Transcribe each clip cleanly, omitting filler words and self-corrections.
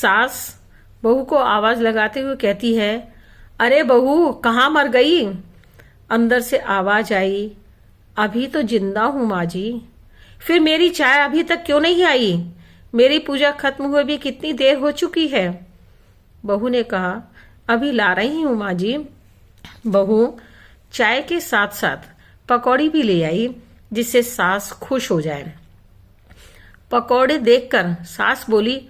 सास बहू को आवाज लगाते हुए कहती है, अरे बहू कहाँ मर गई। अंदर से आवाज आई, अभी तो जिंदा हूं माँ जी। फिर मेरी चाय अभी तक क्यों नहीं आई? मेरी पूजा खत्म हुए भी कितनी देर हो चुकी है। बहू ने कहा, अभी ला रही हूं माँ जी। बहू चाय के साथ साथ पकौड़ी भी ले आई, जिससे सास खुश हो जाए। पकौड़े देखकर सास बोली,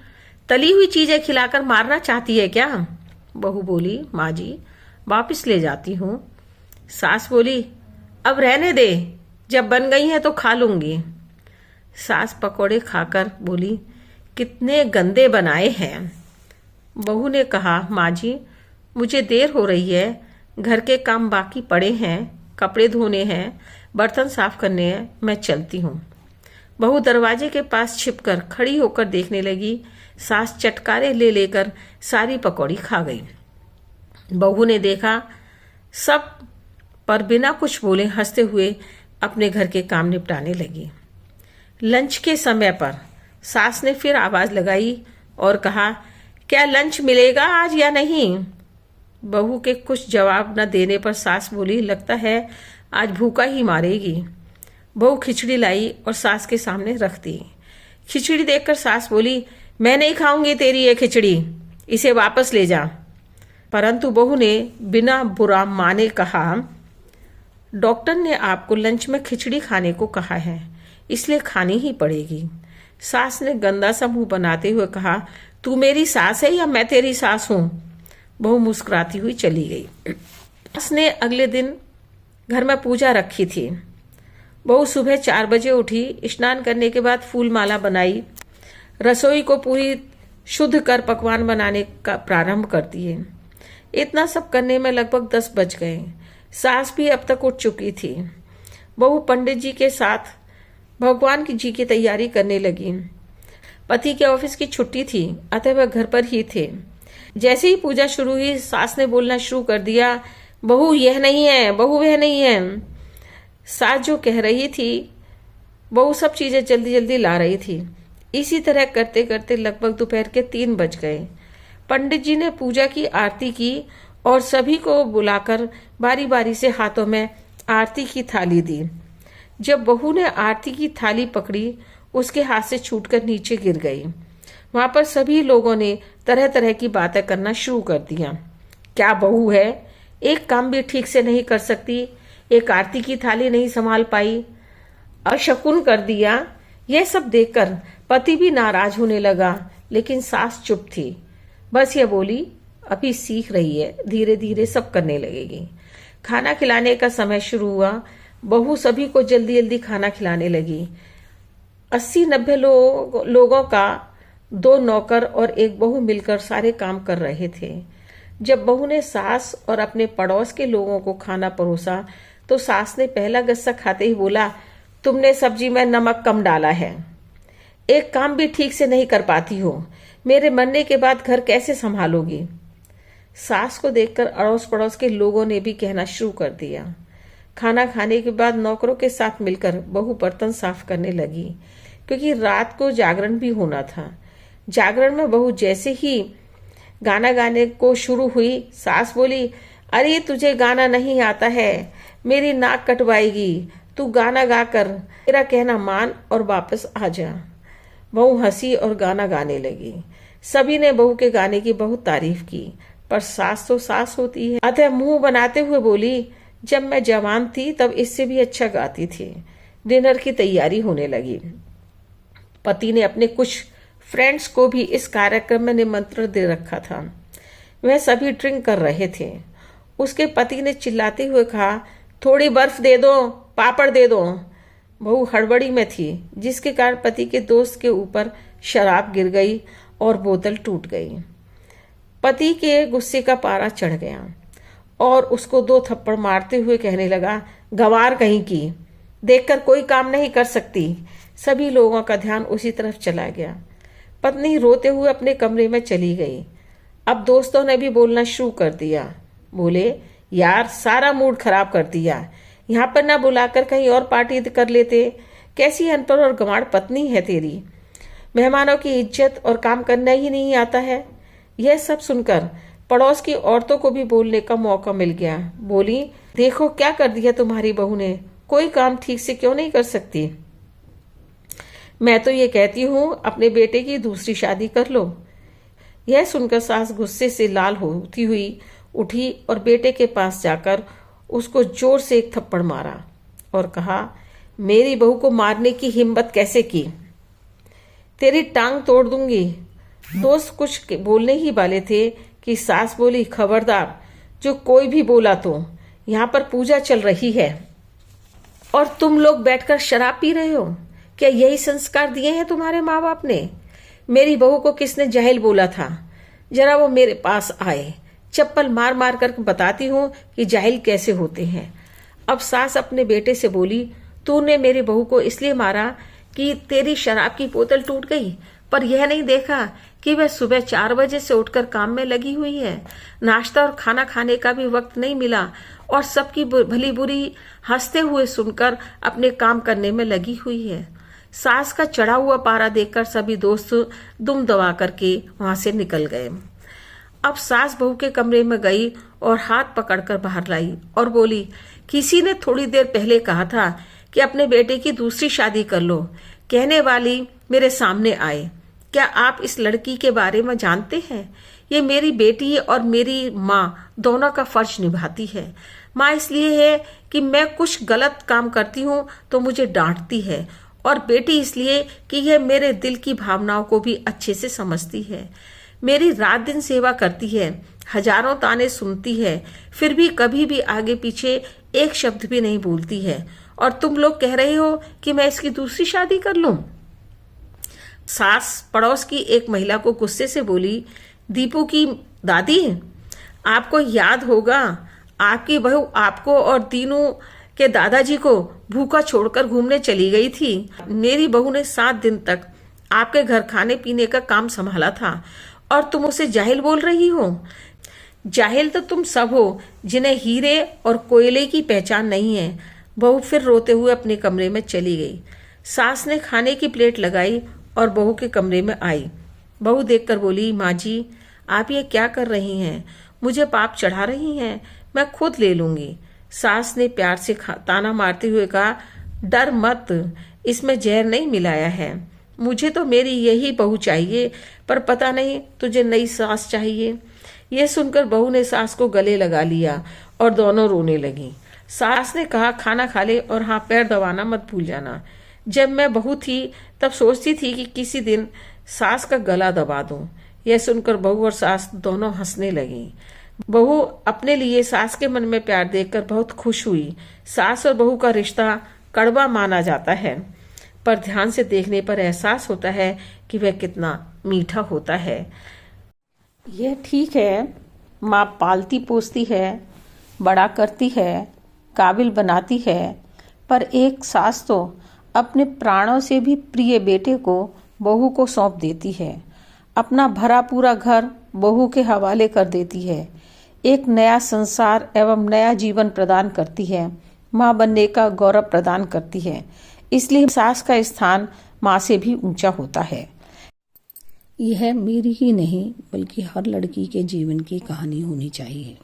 तली हुई चीजें खिलाकर मारना चाहती है क्या? बहू बोली, माँ जी वापिस ले जाती हूँ। सास बोली, अब रहने दे, जब बन गई है तो खा लूंगी। सास पकौड़े खाकर बोली, कितने गंदे बनाए हैं। बहू ने कहा, माँ जी मुझे देर हो रही है, घर के काम बाकी पड़े हैं, कपड़े धोने हैं, बर्तन साफ करने हैं, मैं चलती हूँ। बहू दरवाजे के पास छिपकर खड़ी होकर देखने लगी। सास चटकारे ले लेकर सारी पकौड़ी खा गई। बहू ने देखा सब, पर बिना कुछ बोले हंसते हुए अपने घर के काम निपटाने लगी। लंच के समय पर सास ने फिर आवाज लगाई और कहा, क्या लंच मिलेगा आज या नहीं? बहू के कुछ जवाब न देने पर सास बोली, लगता है आज भूखा ही मारेगी। बहू खिचड़ी लाई और सास के सामने रख दी। खिचड़ी देखकर सास बोली, मैं नहीं खाऊंगी तेरी ये खिचड़ी, इसे वापस ले जा। परंतु बहू ने बिना बुरा माने कहा, डॉक्टर ने आपको लंच में खिचड़ी खाने को कहा है, इसलिए खानी ही पड़ेगी। सास ने गंदा सा मुंह बनाते हुए कहा, तू मेरी सास है या मैं तेरी सास हूं? बहू मुस्कुराती हुई चली गई। सास ने अगले दिन घर में पूजा रखी थी। बहू सुबह 4 बजे उठी, स्नान करने के बाद फूल माला बनाई, रसोई को पूरी शुद्ध कर पकवान बनाने का प्रारंभ करती है। इतना सब करने में लगभग 10 बज गए। सास भी अब तक उठ चुकी थी। बहू पंडित जी के साथ भगवान जी की तैयारी करने लगी। पति के ऑफिस की छुट्टी थी, अतः वह घर पर ही थे। जैसे ही पूजा शुरू हुई, सास ने बोलना शुरू कर दिया, बहू यह नहीं है, बहू वह नहीं है। सास जो कह रही थी, बहू सब चीजें जल्दी जल्दी ला रही थी। इसी तरह करते करते लगभग दोपहर के 3 बज गए। पंडित जी ने पूजा की आरती की और सभी को बुलाकर बारी बारी से हाथों में आरती की थाली दी। जब बहू ने आरती की थाली पकड़ी, उसके हाथ से छूटकर नीचे गिर गई। वहां पर सभी लोगों ने तरह तरह की बातें करना शुरू कर दिया। क्या बहू है, एक काम भी ठीक से नहीं कर सकती, एक आरती की थाली नहीं संभाल पाई, अशकुन कर दिया। यह सब देखकर पति भी नाराज होने लगा, लेकिन सास चुप थी। बस ये बोली, अभी सीख रही है, धीरे धीरे सब करने लगेगी। खाना खिलाने का समय शुरू हुआ। बहू सभी को जल्दी जल्दी खाना खिलाने लगी। 80-90 लोगों का 2 नौकर और एक बहू मिलकर सारे काम कर रहे थे। जब बहू ने सास और अपने पड़ोस के लोगों को खाना परोसा, तो सास ने पहला गस्सा खाते ही बोला, तुमने सब्जी में नमक कम डाला है, एक काम भी ठीक से नहीं कर पाती हो, मेरे मरने के बाद घर कैसे संभालोगी? सास को देखकर अड़ोस पड़ोस के लोगों ने भी कहना शुरू कर दिया। खाना खाने के बाद नौकरों के साथ मिलकर बहू बर्तन साफ करने लगी, क्योंकि रात को जागरण भी होना था। जागरण में बहू जैसे ही गाना गाने को शुरू हुई, सास बोली, अरे तुझे गाना नहीं आता है, मेरी नाक कटवाएगी, तू गाना गाकर मेरा कहना मान और वापस आ जा। बहू हंसी और गाना गाने लगी। सभी ने बहू के गाने की बहुत तारीफ की, पर सास तो सास होती है, अतः मुंह बनाते हुए बोली, जब मैं जवान थी तब इससे भी अच्छा गाती थी। डिनर की तैयारी होने लगी। पति ने अपने कुछ फ्रेंड्स को भी इस कार्यक्रम में निमंत्रण दे रखा था। वह सभी ड्रिंक कर रहे थे। उसके पति ने चिल्लाते हुए कहा, थोड़ी बर्फ दे दो, पापड़ दे दो। बहू हड़बड़ी में थी, जिसके कारण पति के दोस्त के ऊपर शराब गिर गई और बोतल टूट गई। पति के गुस्से का पारा चढ़ गया और उसको 2 थप्पड़ मारते हुए कहने लगा, गंवार कहीं की, देखकर कोई काम नहीं कर सकती। सभी लोगों का ध्यान उसी तरफ चला गया। पत्नी रोते हुए अपने कमरे में चली गई। अब दोस्तों ने भी बोलना शुरू कर दिया। बोले, यार सारा मूड खराब कर दिया, यहाँ पर ना बुलाकर कहीं और पार्टी कर लेते। कैसी अनपढ़ और गंवार पत्नी है तेरी। मेहमानों की इज्जत और काम करना ही नहीं आता है। यह सब सुनकर पड़ोस की औरतों को भी बोलने का मौका मिल गया। बोली, देखो क्या कर दिया तुम्हारी बहू ने, कोई काम ठीक से क्यों नहीं कर सकती। मैं तो ये कहती हूँ अपने बेटे की दूसरी शादी कर लो। यह सुनकर सास गुस्से से लाल होती हुई उठी और बेटे के पास जाकर उसको जोर से एक थप्पड़ मारा और कहा, मेरी बहू को मारने की हिम्मत कैसे की, तेरी टांग तोड़ दूंगी। दोस्त कुछ बोलने ही वाले थे कि सास बोली, खबरदार, जो कोई भी बोला तो यहाँ पर पूजा चल रही है और तुम लोग बैठकर शराब पी रहे हो। क्या यही संस्कार दिए हैं तुम्हारे माँ बाप ने। मेरी बहू को किसने जाहिल बोला था, जरा वो मेरे पास आए, चप्पल मार मार कर बताती हूँ कि जाहिल कैसे होते हैं। अब सास अपने बेटे से बोली, तूने मेरी बहू को इसलिए मारा कि तेरी शराब की बोतल टूट गई, पर यह नहीं देखा कि वह सुबह 4 बजे से उठकर काम में लगी हुई है। नाश्ता और खाना खाने का भी वक्त नहीं मिला और सबकी भली बुरी हंसते हुए सुनकर अपने काम करने में लगी हुई है। सास का चढ़ा हुआ पारा देखकर सभी दोस्त दुम दबा करके वहां से निकल गए। अब सास बहू के कमरे में गई और हाथ पकड़कर बाहर लाई और बोली, किसी ने थोड़ी देर पहले कहा था कि अपने बेटे की दूसरी शादी कर लो। कहने वाली मेरे सामने आए। क्या आप इस लड़की के बारे में जानते हैं? ये मेरी बेटी और मेरी माँ दोनों का फर्ज निभाती है। माँ इसलिए है कि मैं कुछ गलत काम करती हूँ तो मुझे डांटती है, और बेटी इसलिए कि यह मेरे दिल की भावनाओं को भी अच्छे से समझती है। मेरी रात दिन सेवा करती है, हजारों ताने सुनती है, फिर भी कभी भी आगे पीछे एक शब्द भी नहीं बोलती है, और तुम लोग कह रहे हो कि मैं इसकी दूसरी शादी कर लूं। सास पड़ोस की एक महिला को गुस्से से बोली, दीपू की दादी, आपको याद होगा आपकी बहू आपको और दीनू के दादाजी को भूखा छोड़कर घूमने चली गई थी। मेरी बहू ने 7 दिन तक आपके घर खाने पीने का काम संभाला था और तुम उसे जाहिल बोल रही हो। जाहिल तो तुम सब हो जिन्हें हीरे और कोयले की पहचान नहीं है। बहू फिर रोते हुए अपने कमरे में चली गई। सास ने खाने की प्लेट लगाई और बहू के कमरे में आई। बहू देखकर बोली, माँ जी, आप ये क्या कर रही हैं? मुझे पाप चढ़ा रही हैं, मैं खुद ले लूंगी। सास ने प्यार से ताना मारते हुए कहा, डर मत, इसमें जहर नहीं मिलाया है। मुझे तो मेरी यही बहू चाहिए, पर पता नहीं तुझे नई सास चाहिए। यह सुनकर बहू ने सास को गले लगा लिया और दोनों रोने लगी। सास ने कहा, खाना खा ले और हाँ, पैर दबाना मत भूल जाना। जब मैं बहू थी तब सोचती थी कि किसी दिन सास का गला दबा दूं। यह सुनकर बहू और सास दोनों हंसने लगी। बहू अपने लिए सास के मन में प्यार देखकर बहुत खुश हुई। सास और बहू का रिश्ता कड़वा माना जाता है, पर ध्यान से देखने पर एहसास होता है कि वह कितना मीठा होता है। यह ठीक है, माँ पालती पोसती है, बड़ा करती है, काबिल बनाती है, पर एक सास तो अपने प्राणों से भी प्रिय बेटे को बहू को सौंप देती है। अपना भरा पूरा घर बहू के हवाले कर देती है। एक नया संसार एवं नया जीवन प्रदान करती है। माँ बनने का गौरव प्रदान करती है। इसलिए सास का स्थान माँ से भी ऊंचा होता है। यह मेरी ही नहीं बल्कि हर लड़की के जीवन की कहानी होनी चाहिए।